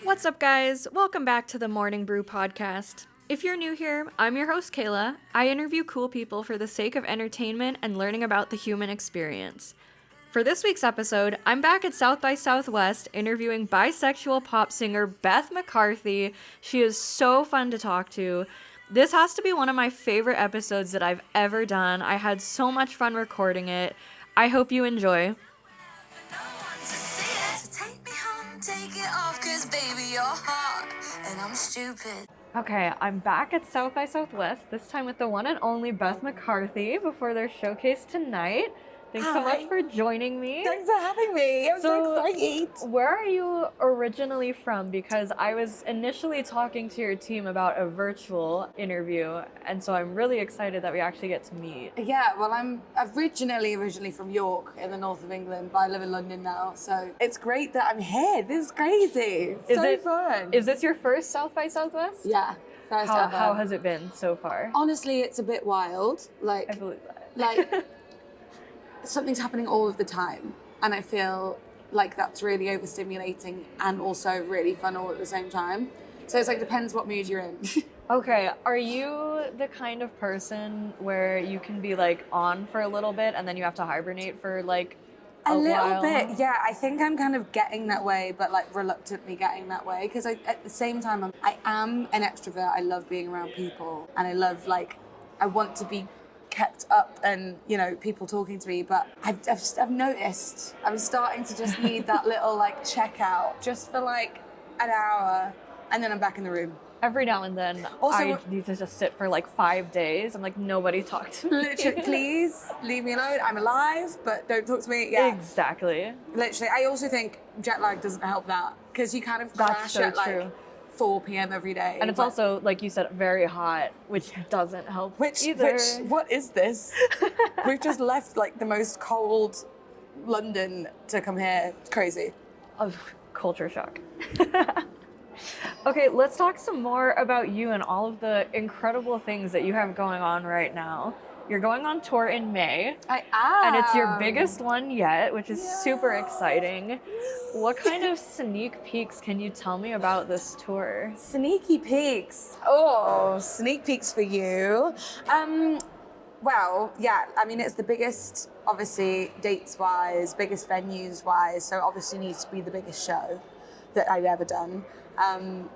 What's up, guys? Welcome back to the Morning Brew podcast. If you're new here, I'm your host, Kayla. I interview cool people for the sake of entertainment and learning about the human experience. For this week's episode, I'm back at South by Southwest interviewing bisexual pop singer Beth McCarthy. She is so fun to talk to. This has to be one of my favorite episodes that I've ever done. I had so much fun recording it. I hope you enjoy. Okay, I'm back at South by Southwest, this time with the one and only Beth McCarthy before their showcase tonight. Thanks so much for joining me. Thanks for having me. I'm so excited. Where are you originally from? Because I was initially talking to your team about a virtual interview, and so I'm really excited that we actually get to meet. Yeah, well, I'm originally from York in the north of England, but I live in London now, so it's great that I'm here. This is crazy. Fun. Is this your first South by Southwest? Yeah, first ever. How has it been so far? Honestly, it's a bit wild. I believe that. Something's happening all of the time, and I feel like that's really overstimulating and also really fun all at the same time. So it's like, depends what mood you're in. Okay, are you the kind of person where you can be like on for a little bit and then you have to hibernate for like a little while? bit, yeah. I think I'm kind of getting that way, but like reluctantly getting that way, because at the same time I am an extrovert. I love being around people, and I love, like, I want to be kept up and, you know, people talking to me, but I've noticed I'm starting to just need that little like check out just for like an hour, and then I'm back in the room. Every now and then also, I need to just sit for like 5 days. I'm like, nobody talk to me. Literally, please leave me alone. I'm alive, but don't talk to me. Yeah, exactly. Literally. I also think jet lag doesn't help that, because you kind of crash at like 4 p.m. every day. And it's also, like you said, very hot, which doesn't help either. What is this? We've just left like the most cold London to come here. It's crazy. Oh, culture shock. Okay, let's talk some more about you and all of the incredible things that you have going on right now. You're going on tour in May. I am. And it's your biggest one yet, which is super exciting. What kind of sneak peeks can you tell me about this tour? Sneaky peeks. Oh, sneak peeks for you. Well, yeah, I mean, it's the biggest, obviously, dates-wise, biggest venues-wise, so obviously needs to be the biggest show that I've ever done.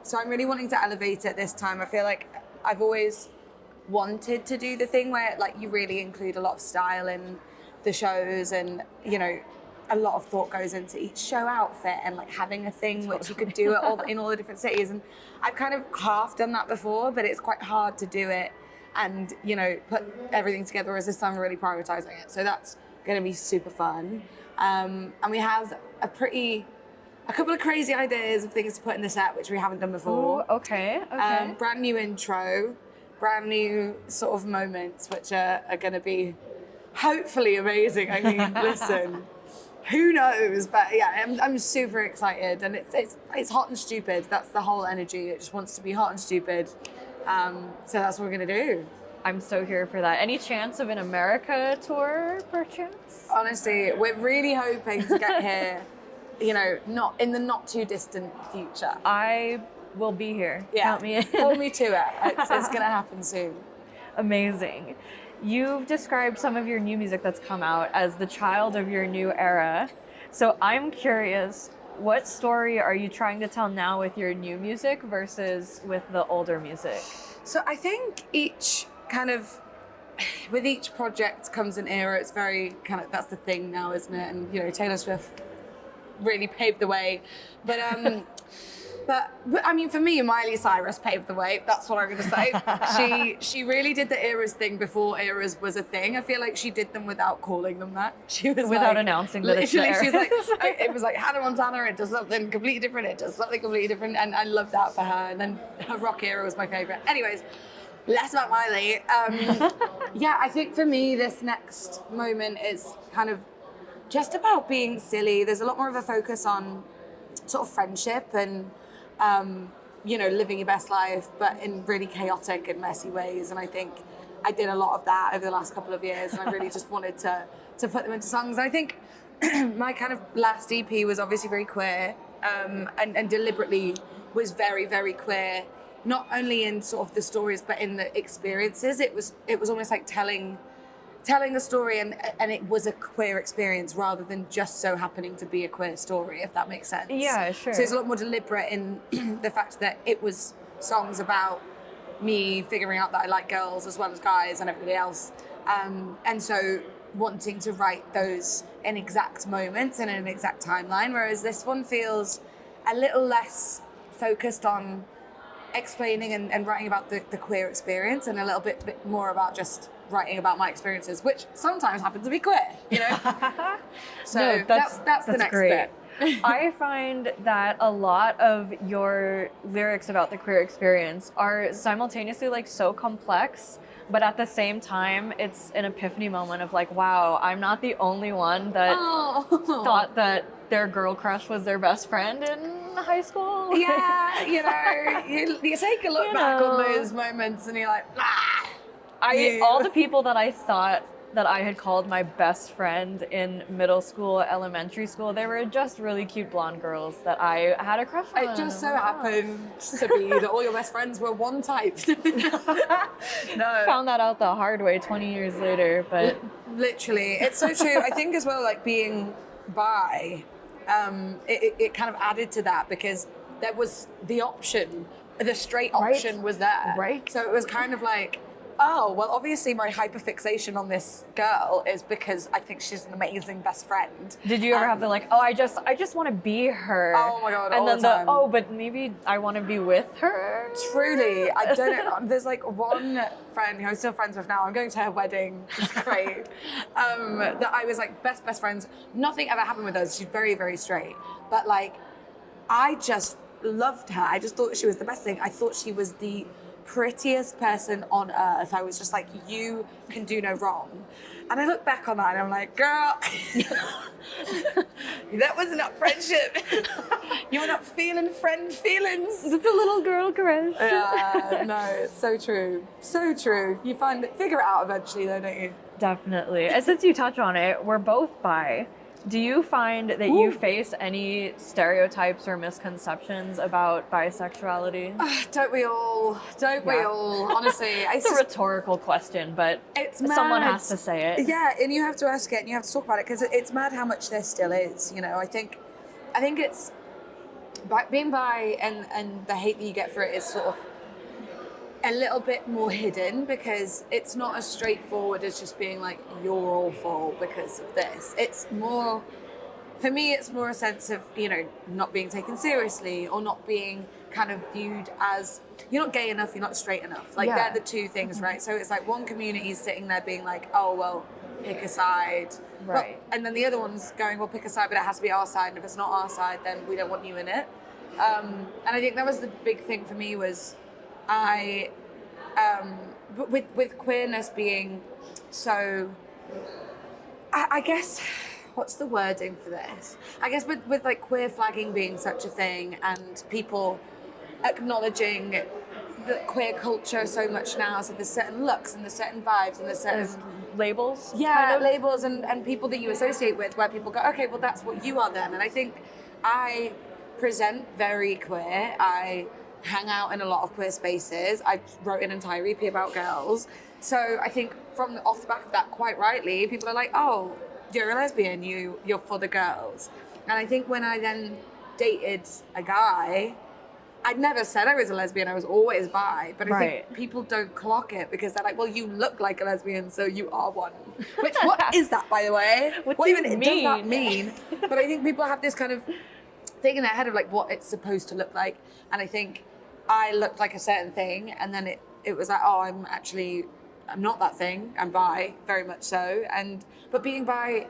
So I'm really wanting to elevate it this time. I feel like I've always wanted to do the thing where, like, you really include a lot of style in the shows, and, you know, a lot of thought goes into each show outfit, and like having a thing which you could do in all the different cities. And I've kind of half done that before, but it's quite hard to do it and, you know, put everything together, whereas this time I'm really prioritizing it. So that's going to be super fun. And we have a couple of crazy ideas of things to put in the set, which we haven't done before. Ooh, okay. Brand new intro, brand new sort of moments, which are going to be hopefully amazing. I mean, listen, who knows? But yeah, I'm super excited, and it's hot and stupid. That's the whole energy. It just wants to be hot and stupid. So that's what we're going to do. I'm so here for that. Any chance of an America tour, perchance? Honestly, we're really hoping to get here. You know, not in the not too distant future. I will be here. Yeah. Count me in. Hold me to it. It's going to happen soon. Amazing. You've described some of your new music that's come out as the child of your new era. So I'm curious, what story are you trying to tell now with your new music versus with the older music? So I think with each project comes an era. It's very that's the thing now, isn't it? And, you know, Taylor Swift really paved the way, but I mean, for me, Miley Cyrus paved the way. That's what I'm going to say. She really did the eras thing before eras was a thing. I feel like she did them without calling them that. She was without announcing that it's the she's like, it was like Hannah Montana, it does something completely different, and I love that for her. And then her rock era was my favorite. Anyways, less about Miley. Yeah, I think for me, this next moment is kind of just about being silly. There's a lot more of a focus on sort of friendship and, you know, living your best life, but in really chaotic and messy ways. And I think I did a lot of that over the last couple of years, and I really just wanted to put them into songs. And I think my kind of last EP was obviously very queer, and deliberately was very, very queer, not only in sort of the stories, but in the experiences. It was almost like telling a story, and it was a queer experience rather than just so happening to be a queer story, if that makes sense. Yeah, sure. So it's a lot more deliberate in the fact that it was songs about me figuring out that I like girls as well as guys and everybody else. And so wanting to write those in exact moments and in an exact timeline, whereas this one feels a little less focused on explaining and writing about the queer experience, and a little bit more about just writing about my experiences, which sometimes happen to be queer, you know? So No, that's the next great. bit. I find that a lot of your lyrics about the queer experience are simultaneously like so complex, but at the same time, it's an epiphany moment of like, wow, I'm not the only one that thought that their girl crush was their best friend in high school. Yeah, you know, you take a look back on those moments and you're like, ah. All the people that I thought that I had called my best friend in middle school, elementary school, they were just really cute blonde girls that I had a crush on. It just so happened to be that all your best friends were one type. No. Found that out the hard way 20 years later, but... Literally. It's so true. I think as well, like being bi, it kind of added to that because there was the option, the straight option was there. Right. So it was kind of like, oh, well, obviously my hyperfixation on this girl is because I think she's an amazing best friend. Did you ever have the like, oh, I just want to be her? Oh my God, and all then the time. oh, but maybe I want to be with her? Truly, I don't know. There's like one friend who I'm still friends with now. I'm going to her wedding. It's great. That I was like best friends. Nothing ever happened with us. She's very, very straight. But like, I just loved her. I just thought she was the best thing. I thought she was the prettiest person on earth. I was just like, you can do no wrong. And I look back on that and I'm like, girl, that was not friendship. You're not feeling friend feelings. It's a little girl crush. Yeah, no, it's so true. So true. You figure it out eventually though, don't you? Definitely. And since you touch on it, we're both bi. Do you find that you face any stereotypes or misconceptions about bisexuality? Don't we all? Don't we all? Honestly, It's a rhetorical question, but someone has to say it. Yeah, and you have to ask it and you have to talk about it because it's mad how much there still is. You know, I think it's being bi and the hate that you get for it is sort of a little bit more hidden because it's not as straightforward as just being like, you're awful because of this. It's more, for me, it's more a sense of, you know, not being taken seriously or not being kind of viewed as, you're not gay enough, you're not straight enough. Like, they're the two things, right? So it's like one community is sitting there being like, oh, well, pick a side. Right. Well, and then the other one's going, well, pick a side, but it has to be our side. And if it's not our side, then we don't want you in it. And I think that was the big thing for me was with queerness being so, I guess, what's the wording for this? I guess with like queer flagging being such a thing and people acknowledging the queer culture so much now, so there's certain looks and there's certain vibes and there's certain labels. Yeah, kind of? labels and people that you associate with where people go, okay, well that's what you are then. And I think I present very queer. I hang out in a lot of queer spaces. I wrote an entire EP about girls. So I think off the back of that, quite rightly, people are like, oh, you're a lesbian, you're for the girls. And I think when I then dated a guy, I'd never said I was a lesbian, I was always bi, but I think people don't clock it because they're like, well, you look like a lesbian, so you are one. Which, what is that, by the way? What even does that mean? But I think people have this kind of thing in their head of like what it's supposed to look like. And I think I looked like a certain thing, and then it was like, oh, I'm not that thing. I'm bi, very much so. But being bi,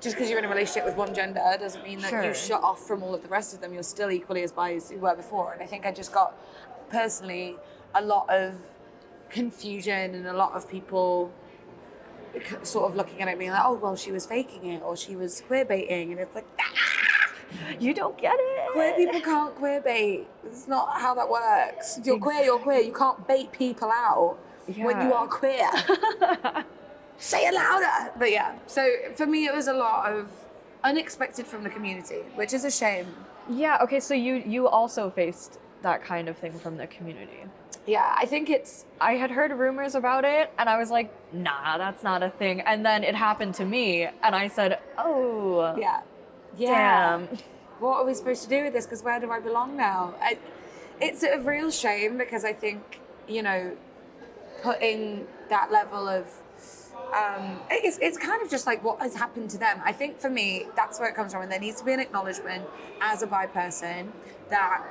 just because you're in a relationship with one gender doesn't mean that you shut off from all of the rest of them. You're still equally as bi as you were before. And I think I just got, personally, a lot of confusion and a lot of people sort of looking at it being like, oh, well, she was faking it or she was queer baiting. And it's like, you don't get it. Queer people can't queer bait. It's not how that works. If you're queer, you're queer. You can't bait people out when you are queer. Say it louder. But yeah, so for me, it was a lot of unexpected from the community, which is a shame. Yeah, okay, so you also faced that kind of thing from the community. Yeah, I think I had heard rumors about it, and I was like, nah, that's not a thing. And then it happened to me, and I said, oh, yeah. damn. What are we supposed to do with this? Because where do I belong now? It's a real shame because I think, putting that level of it's kind of just like what has happened to them. I think for me, that's where it comes from, and there needs to be an acknowledgement as a bi person that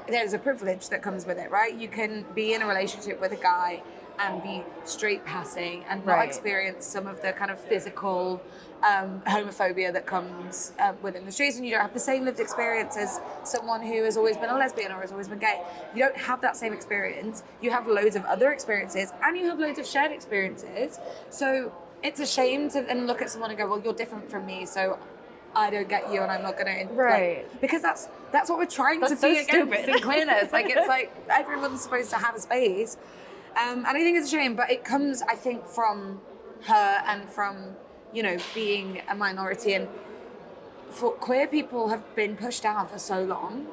there's a privilege that comes with it, right? You can be in a relationship with a guy and be straight passing and not experience some of the kind of physical homophobia that comes within the streets, and you don't have the same lived experience as someone who has always been a lesbian or has always been gay. You don't have that same experience. You have loads of other experiences, and you have loads of shared experiences. So it's a shame to then look at someone and go, well, you're different from me, so I don't get you and I'm not going to... because that's what we're trying to be against in queerness. It's like everyone's supposed to have a space. And I think it's a shame, but it comes, I think, from her and from, being a minority. And for queer people have been pushed down for so long.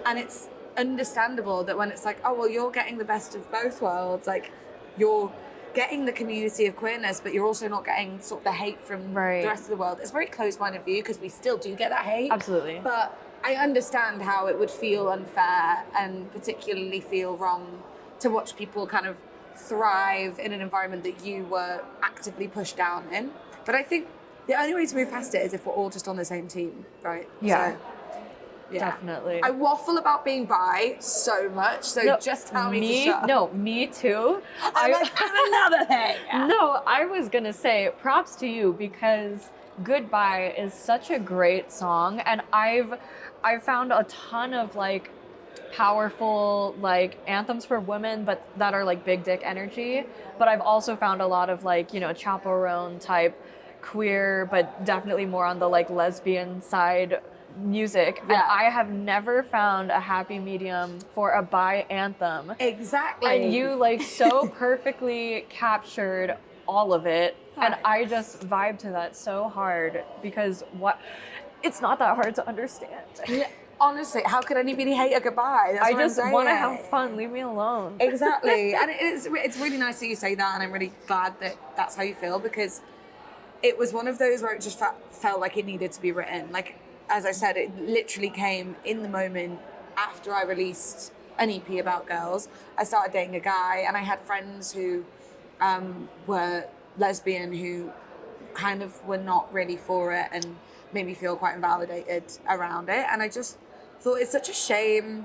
And it's understandable that when it's like, oh, well, you're getting the best of both worlds. Like, you're getting the community of queerness, but you're also not getting sort of the hate from the rest of the world. It's a very closed-minded view because we still do get that hate. Absolutely. But I understand how it would feel unfair and particularly feel wrong to watch people kind of thrive in an environment that you were actively pushed down in. But I think the only way to move past it is if we're all just on the same team, right? Yeah. So, yeah. Definitely. I waffle about being bi so much, so just tell me to shut up. No, me too. I'm like, another thing. No, I was going to say props to you because Goodbye is such a great song, and I've found a ton of like powerful like anthems for women but that are like big dick energy, but I've also found a lot of like chaperone type queer but definitely more on the like lesbian side music, and I have never found a happy medium for a bi anthem. Exactly. And you like so perfectly captured all of it. And I just vibe to that so hard because it's not that hard to understand. Yeah, honestly, how could anybody hate a goodbye? That's I just want to have fun. Leave me alone. Exactly. And it's really nice that you say that, and I'm really glad that that's how you feel, because it was one of those where it just felt like it needed to be written. Like, as I said, it literally came in the moment after I released an EP about girls. I started dating a guy, and I had friends who were lesbian who kind of were not really for it and made me feel quite invalidated around it. And I just thought it's such a shame,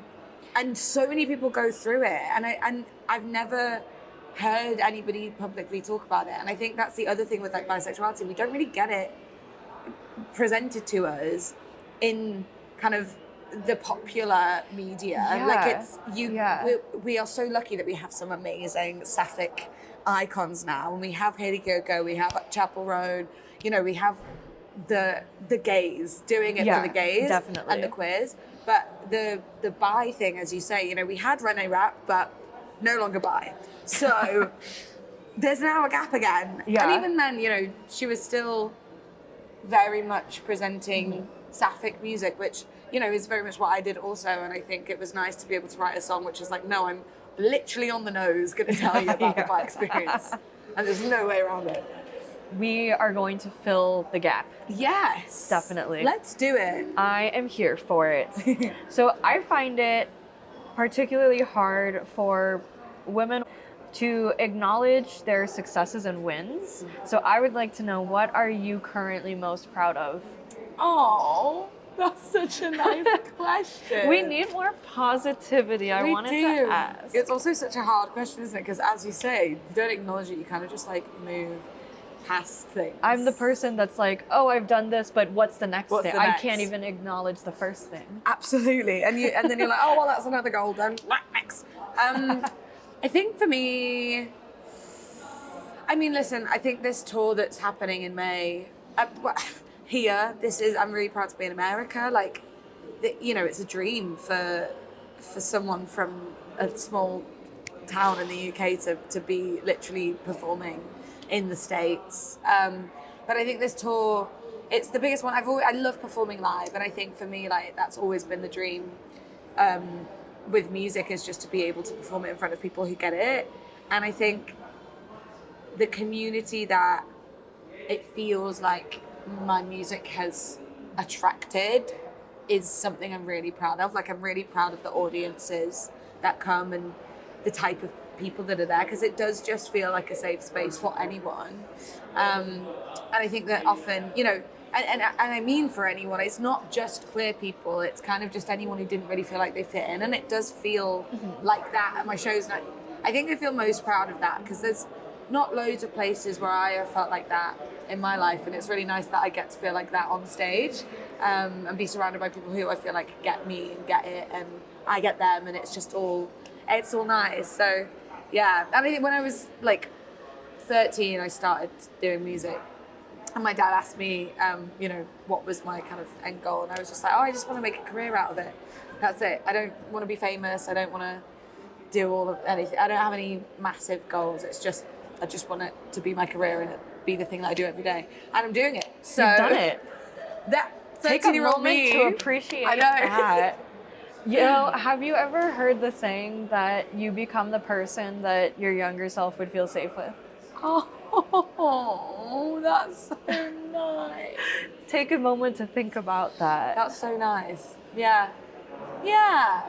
and so many people go through it, and I've never heard anybody publicly talk about it. And I think that's the other thing with like bisexuality, we don't really get it presented to us in kind of the popular media. We are so lucky that we have some amazing sapphic icons now, and we have Haley Go, we have Chapel Road, we have the gays doing it for the gays, definitely, and the queers. But the bi thing, as you say, we had Renee Rapp, but no longer bi. So there's now a gap again. And even then, she was still very much presenting sapphic music, which is very much what I did also. And I think it was nice to be able to write a song which is like, no, I'm literally on the nose going to tell you about the bi experience, and there's no way around it. We are going to fill the gap. Yes, definitely. Let's do it. I am here for it. So I find it particularly hard for women to acknowledge their successes and wins. So I would like to know, what are you currently most proud of? Oh, that's such a nice question. We need more positivity. I wanted to ask. It's also such a hard question, isn't it? Because as you say, you don't acknowledge it, you kind of just like move past things. I'm the person that's like, oh, I've done this, but what's the next thing? I can't even acknowledge the first thing. Absolutely. And then you're like, oh, well, that's another goal then. Next. I think for me, I mean, listen, I think this tour that's happening in May, I'm really proud to be in America. Like, it's a dream for someone from a small town in the UK to be literally performing in the States. But I think this tour it's the biggest one. I love performing live, and I think for me, like, that's always been the dream with music, is just to be able to perform it in front of people who get it. And I think the community that it feels like my music has attracted is something I'm really proud of. Like, I'm really proud of the audiences that come and the type of people that are there, because it does just feel like a safe space for anyone. And I think that often, you know, and I mean for anyone, it's not just queer people, it's kind of just anyone who didn't really feel like they fit in. And it does feel like that at my shows. And I think I feel most proud of that, because there's not loads of places where I have felt like that in my life. And it's really nice that I get to feel like that on stage, and be surrounded by people who I feel like get me and get it, and I get them, and it's all nice. So yeah, and I think when I was like 13, I started doing music. And my dad asked me, you know, what was my kind of end goal. And I was just like, I just want to make a career out of it. That's it. I don't want to be famous. I don't want to do all of anything. I don't have any massive goals. It's just, I just want it to be my career and it be the thing that I do every day. And I'm doing it. So you've done it. That Take a moment to appreciate that. You know, have you ever heard the saying that you become the person that your younger self would feel safe with? Oh, that's so nice. Take a moment to think about that. That's so nice. Yeah. Yeah.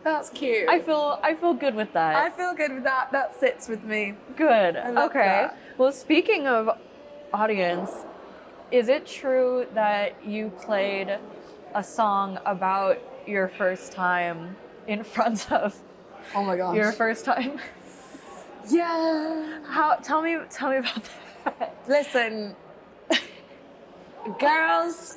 That's cute. I feel good with that. I feel good with that. That sits with me. Good. I love Okay. that. Well, speaking of audience, is it true that you played a song about your first time in front of Oh my gosh. your first time? Yeah. Tell me about that. Listen, girls,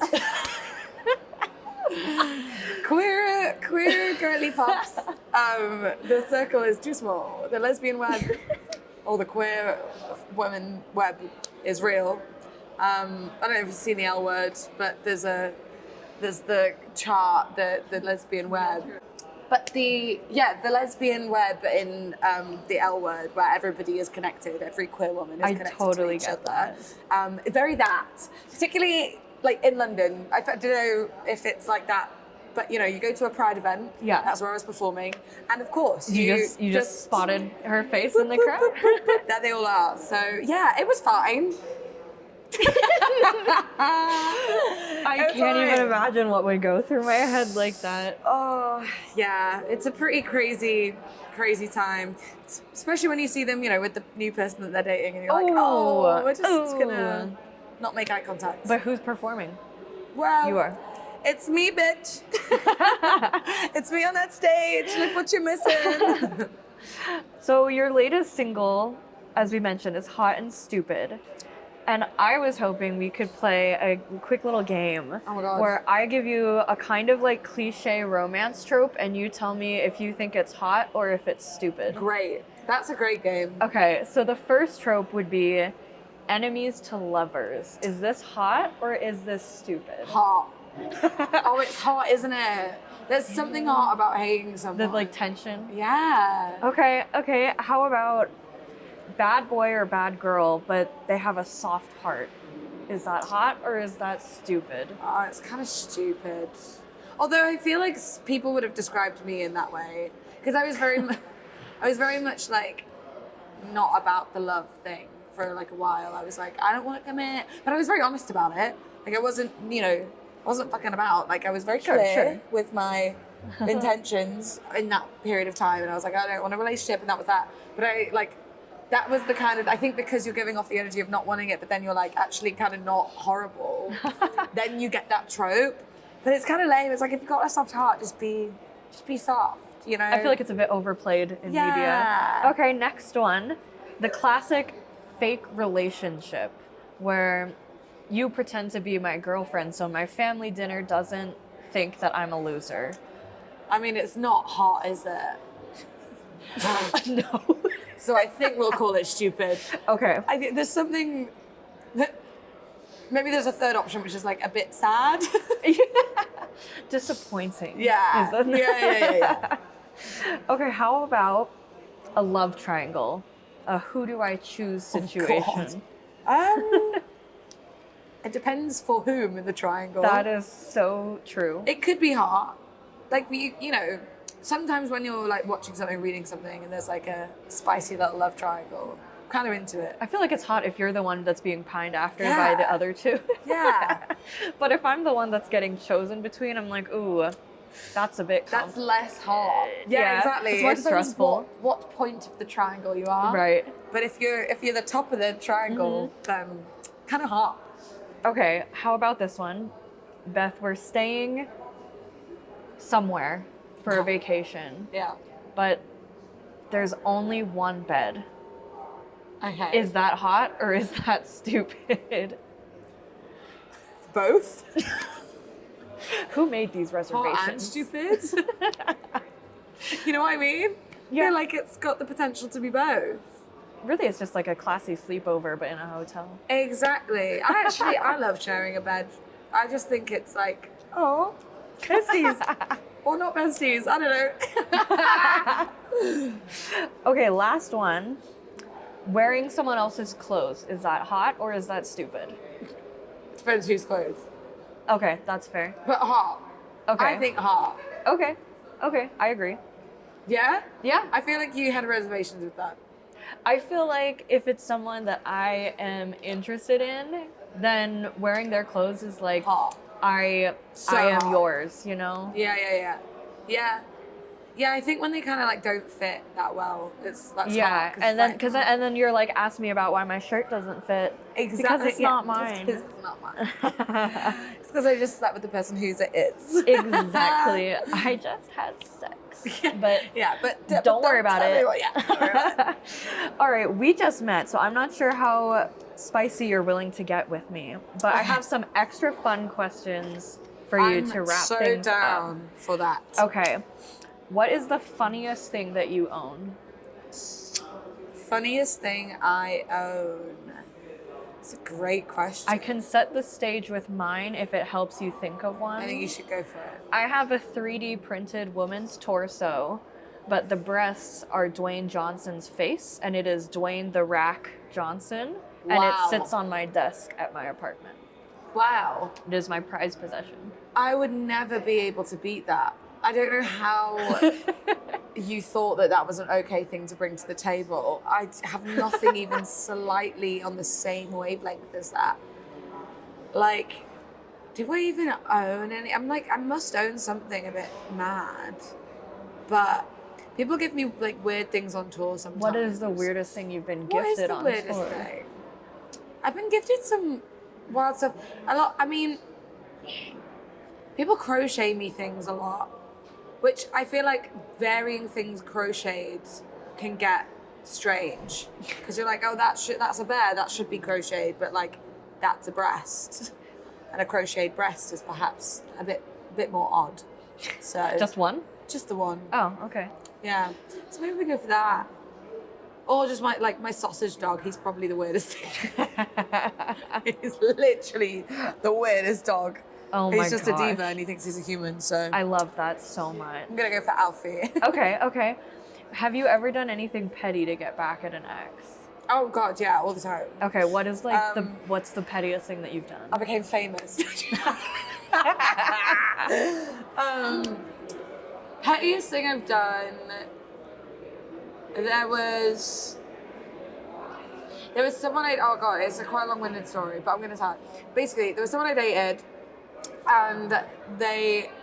queer girly pops. The circle is too small. The lesbian web or the queer women web is real. I don't know if you've seen the L Word, but there's the chart, the lesbian web. But the lesbian web in the L Word, where everybody is connected, every queer woman is connected totally to each get other. that. Very that. Particularly like in London. I don't know if it's like that, but you know, you go to a Pride event. Yeah. That's where I was performing, and of course You just spotted her face in the crowd. There they all are. So yeah, it was fine. I can't even imagine what would go through my head like that. Oh, yeah. It's a pretty crazy time. Especially when you see them, you know, with the new person that they're dating and you're like, we're just gonna not make eye contact. But who's performing? Well, You are. It's me, bitch. It's me on that stage. Look what you're missing. So your latest single, as we mentioned, is Hot and Stupid. And I was hoping we could play a quick little game Oh my God. where I give you a kind of like cliche romance trope and you tell me if you think it's hot or if it's stupid. Great. That's a great game. Okay, so the first trope would be enemies to lovers. Is this hot or is this stupid? Hot. Oh, it's hot, isn't it? There's something hot about hating someone. The like tension? Yeah. Okay, how about bad boy or bad girl, but they have a soft heart? Is that hot or is that stupid? Oh, it's kind of stupid. Although I feel like people would have described me in that way, because I was very much like not about the love thing for like a while. I was like, I don't want to commit, but I was very honest about it. Like I wasn't fucking about. Like I was very clear with my intentions in that period of time, and I was like, I don't want a relationship, and that was that. But that was the kind of, I think because you're giving off the energy of not wanting it, but then you're like actually kind of not horrible, then you get that trope. But it's kind of lame. It's like, if you've got a soft heart, just be soft, you know? I feel like it's a bit overplayed in media. Okay, next one. The classic fake relationship where you pretend to be my girlfriend so my family dinner doesn't think that I'm a loser. I mean, it's not hot, is it? No. So I think we'll call it stupid. Okay. I think there's something that, maybe there's a third option, which is like a bit sad. Disappointing. Yeah. Is that Yeah. Okay, how about a love triangle? A who do I choose situation? Oh, It depends for whom in the triangle. That is so true. It could be hot. Like, you know, sometimes when you're like watching something, reading something, and there's like a spicy little love triangle, I'm kind of into it. I feel like it's hot if you're the one that's being pined after by the other two. Yeah. But if I'm the one that's getting chosen between, I'm like, ooh, that's a bit That's less hot. Yeah, exactly. it's more It depends stressful. what point of the triangle you are. Right. But if you're the top of the triangle, then kind of hot. Okay, how about this one? Beth, we're staying somewhere for a vacation, Yeah. but there's only one bed. Okay. Is that hot or is that stupid? both? Who made these reservations? Hot and stupid. You know what I mean? Yeah. I feel like it's got the potential to be both. Really, it's just like a classy sleepover, but in a hotel. Exactly. I love sharing a bed. I just think it's like, oh, besties. Or not besties. I don't know. Okay, last one. Wearing someone else's clothes, is that hot or is that stupid? Depends whose clothes. Okay, that's fair. But hot. Okay. I think hot. Okay, I agree. Yeah? Yeah. I feel like you had reservations with that. I feel like if it's someone that I am interested in, then wearing their clothes is like, Hot. I So am hot. yours, you know? Yeah, I think when they kind of like don't fit that well, that's Yeah, hot, and then you're like, ask me about why my shirt doesn't fit. exactly, Because it's not just mine. 'cause it's not mine. It's because I just slept with the person whose it is. Exactly. I just had sex. But don't worry about tell it. anyone, yeah, don't worry about it. all right, we just met, so I'm not sure how spicy you're willing to get with me, but I have some extra fun questions for you I'm to wrap so things down for that. up. Okay. What is the funniest thing that you own? Funniest thing I own. It's a great question. I can set the stage with mine if it helps you think of one. I think you should go for it. I have a 3D printed woman's torso, but the breasts are Dwayne Johnson's face, and it is Dwayne the Rack Johnson, and Wow. it sits on my desk at my apartment. Wow. It is my prized possession. I would never be able to beat that. I don't know how you thought that was an okay thing to bring to the table. I have nothing even slightly on the same wavelength as that. Like, do I even own any? I'm like, I must own something a bit mad. But people give me like weird things on tour sometimes. What is the weirdest thing you've been What is gifted the on weirdest tour? thing? I've been gifted some wild stuff. A lot. I mean, people crochet me things a lot, which I feel like varying things crocheted can get strange because you're like, oh, that's a bear, that should be crocheted, but like that's a breast, and a crocheted breast is perhaps a bit more odd. So Just one? just the one. Oh, okay. Yeah. So maybe we go for that. Or just my sausage dog. He's probably the weirdest thing. He's literally the weirdest dog. Oh my He's just gosh. a diva and he thinks he's a human. So I love that so much. I'm gonna go for Alfie. Okay. Have you ever done anything petty to get back at an ex? Oh God, yeah, all the time. Okay, what is like what's the pettiest thing that you've done? I became famous. Pettiest thing I've done. There was someone oh God, it's a quite long-winded story, but I'm gonna tell it. Basically, there was someone I dated, and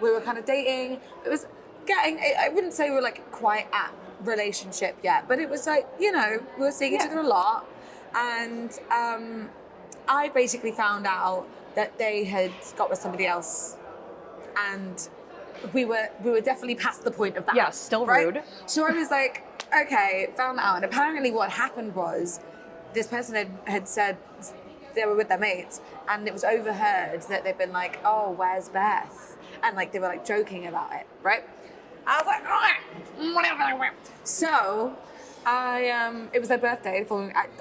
we were kind of dating. It was I wouldn't say we were like quite at relationship yet, but it was like, you know, we were seeing each other a lot, and I basically found out that they had got with somebody else, and we were definitely past the point of that. Yeah, still right? rude. So I was like, okay, found that out. And apparently what happened was this person had said they were with their mates, and it was overheard that they'd been like, oh, where's Beth? And like they were like joking about it, right? I was like, oh, whatever. So it was their birthday.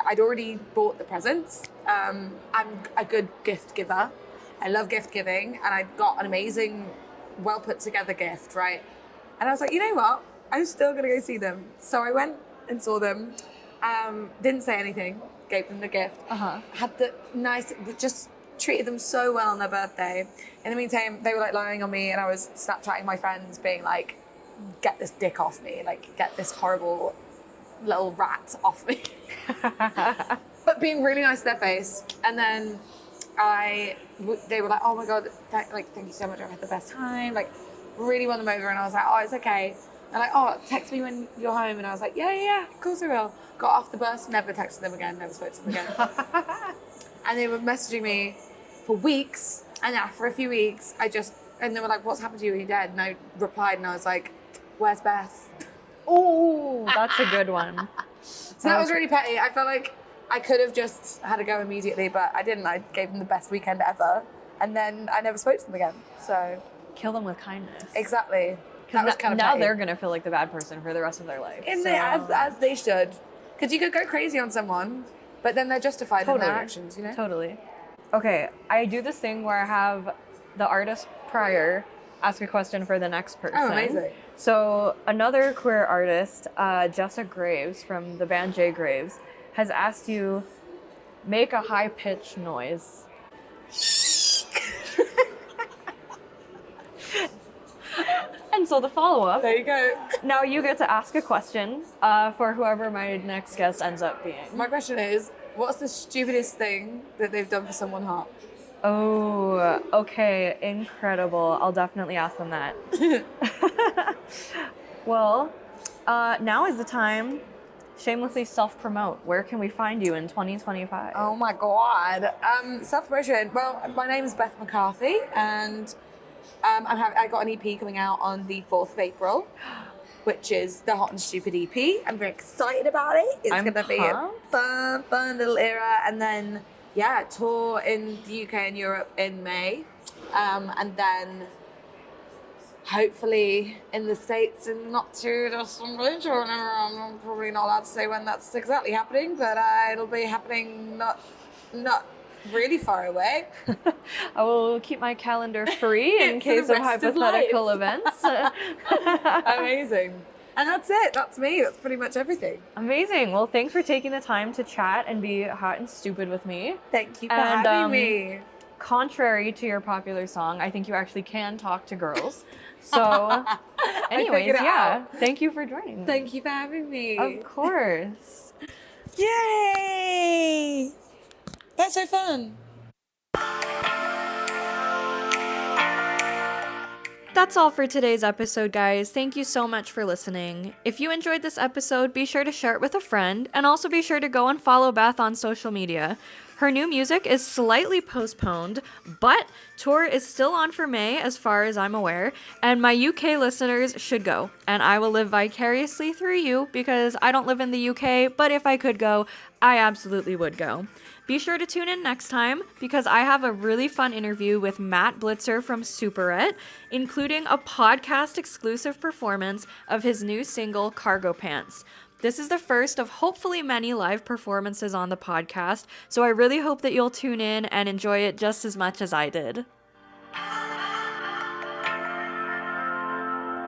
I'd already bought the presents. I'm a good gift giver. I love gift giving, and I got an amazing, well put together gift, right? And I was like, you know what? I'm still gonna go see them. So I went and saw them. Didn't say anything. Gave them the gift. Uh-huh. Had the nice, just treated them so well on their birthday. In the meantime, they were like lying on me, and I was Snapchatting my friends, being like, "Get this dick off me! Like, get this horrible little rat off me!" But being really nice to their face. And then they were like, "Oh my god, thank you so much! I had the best time." Like, really won them over, and I was like, "Oh, it's okay." And like, "Oh, text me when you're home." And I was like, yeah, of course I will. Got off the bus, never texted them again, never spoke to them again. And they were messaging me for weeks, and after a few weeks, and they were like, "What's happened to you? Are you dead?" And I replied, and I was like, "Where's Beth?" Oh, that's a good one. So that was really petty. I felt like I could have just had a go immediately, but I didn't. I gave them the best weekend ever, and then I never spoke to them again. So kill them with kindness. Exactly. That was kind of now petty. they're gonna feel like the bad person for the rest of their life. As they should, because you could go crazy on someone, but then they're justified in their actions. You know. Totally. Okay, I do this thing where I have the artist prior ask a question for the next person. Oh, amazing. So another queer artist, Jessa Graves from the band J Graves, has asked you, make a high-pitched noise. And so the follow-up. There you go. Now you get to ask a question for whoever my next guest ends up being. My question is, what's the stupidest thing that they've done for someone hot? Oh, okay. Incredible. I'll definitely ask them that. Well, now is the time. Shamelessly self-promote. Where can we find you in 2025? Oh my God. Self-promotion. Well, my name is Beth McCarthy, and I got an EP coming out on the 4th of April, which is the Hot and Stupid EP. I'm very excited about it. It's going to be a fun little era. And then, tour in the UK and Europe in May. And then hopefully in the States in not too distant future. I'm probably not allowed to say when that's exactly happening, but it'll be happening not really far away. I will keep my calendar free in case of hypothetical events. Amazing. And that's it. That's me. That's pretty much everything. Amazing. Well, thanks for taking the time to chat and be hot and stupid with me. Thank you for having me. Contrary to your popular song, I think you actually can talk to girls. So, anyways, thank you for joining me. Thank you for having me. Of course. Yay! That's so fun. That's all for today's episode, guys. Thank you so much for listening. If you enjoyed this episode, be sure to share it with a friend, and also be sure to go and follow Beth on social media. Her new music is slightly postponed, but tour is still on for May as far as I'm aware, and my UK listeners should go, and I will live vicariously through you because I don't live in the UK, but if I could go, I absolutely would go. Be sure to tune in next time because I have a really fun interview with Matt Blitzer from Superette, including a podcast exclusive performance of his new single, Cargo Pants. This is the first of hopefully many live performances on the podcast, so I really hope that you'll tune in and enjoy it just as much as I did.